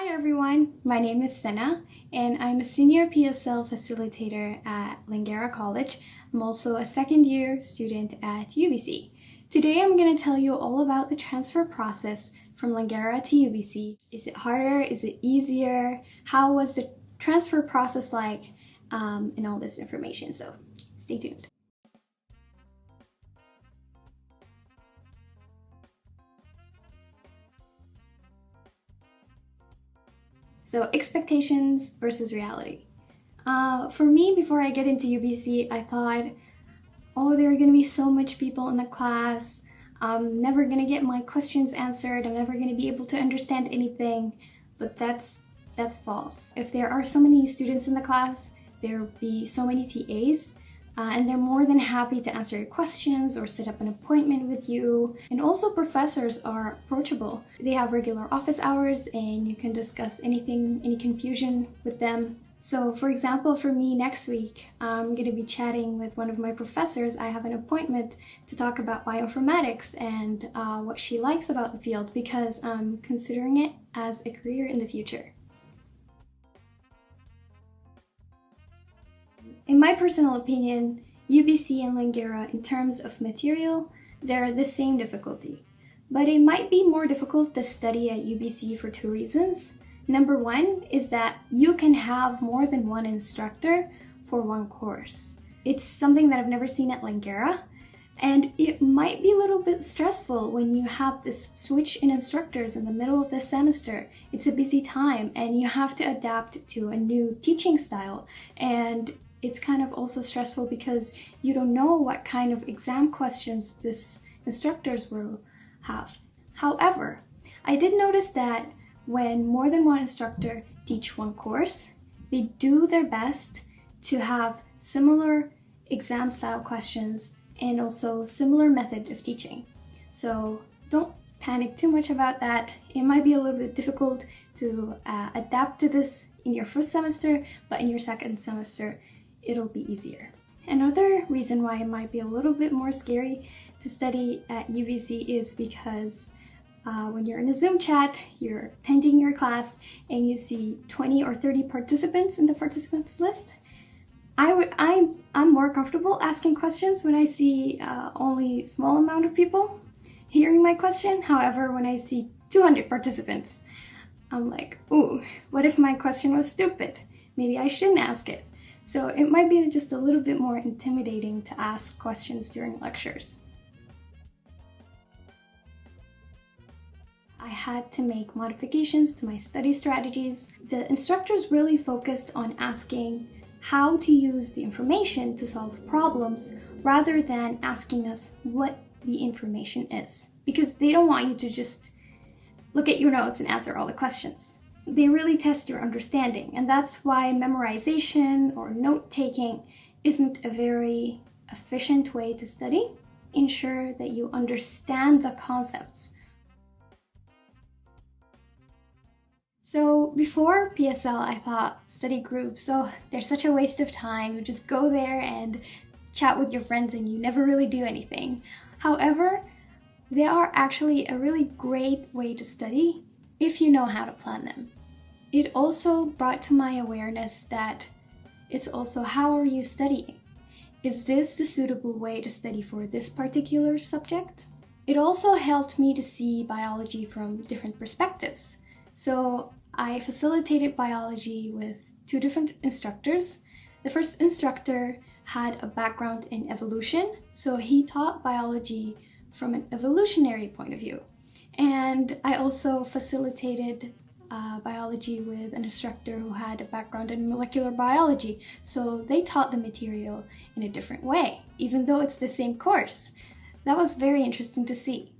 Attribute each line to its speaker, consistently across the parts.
Speaker 1: Hi everyone, my name is Senna and I'm a senior PSL facilitator at Langara College. I'm also a second year student at UBC. Today I'm going to tell you all about the transfer process from Langara to UBC. Is it harder? Is it easier? How was the transfer process like? And all this information, so stay tuned. So expectations versus reality. For me, before I get into UBC, I thought, oh, there are going to be so much people in the class. I'm never going to get my questions answered. I'm never going to be able to understand anything. But that's false. If there are so many students in the class, there will be so many TAs. And they're more than happy to answer your questions or set up an appointment with you. And also professors are approachable. They have regular office hours and you can discuss anything, any confusion with them. So for example, for me next week, I'm going to be chatting with one of my professors. I have an appointment to talk about bioinformatics and what she likes about the field because I'm considering it as a career in the future. In my personal opinion, UBC and Langara, in terms of material, they're the same difficulty. But it might be more difficult to study at UBC for two reasons. Number one is that you can have more than one instructor for one course. It's something that I've never seen at Langara, and it might be a little bit stressful when you have this switch in instructors in the middle of the semester. It's a busy time and you have to adapt to a new teaching style, and it's kind of also stressful because you don't know what kind of exam questions this instructors will have. However, I did notice that when more than one instructor teach one course, they do their best to have similar exam style questions and also similar method of teaching. So don't panic too much about that. It might be a little bit difficult to adapt to this in your first semester, but in your second semester, it'll be easier. Another reason why it might be a little bit more scary to study at UBC is because when you're in a Zoom chat, you're attending your class and you see 20 or 30 participants in the participants list. I'm more comfortable asking questions when I see only a small amount of people hearing my question. However, when I see 200 participants, I'm like, ooh, what if my question was stupid? Maybe I shouldn't ask it. So it might be just a little bit more intimidating to ask questions during lectures. I had to make modifications to my study strategies. The instructors really focused on asking how to use the information to solve problems rather than asking us what the information is, because they don't want you to just look at your notes and answer all the questions. They really test your understanding, and that's why memorization or note-taking isn't a very efficient way to study. Ensure that you understand the concepts. So before PSL, I thought study groups, oh, they're such a waste of time. You just go there and chat with your friends and you never really do anything. However, they are actually a really great way to study if you know how to plan them. It also brought to my awareness that it's also how are you studying? Is this the suitable way to study for this particular subject? It also helped me to see biology from different perspectives. So I facilitated biology with two different instructors. The first instructor had a background in evolution, so he taught biology from an evolutionary point of view. And I also facilitated biology with an instructor who had a background in molecular biology, so they taught the material in a different way, even though it's the same course. That was very interesting to see.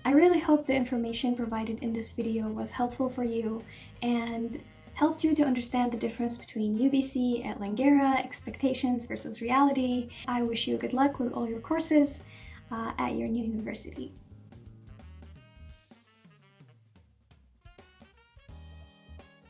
Speaker 1: I really hope the information provided in this video was helpful for you and helped you to understand the difference between UBC at Langara, expectations versus reality. I wish you good luck with all your courses at your new university.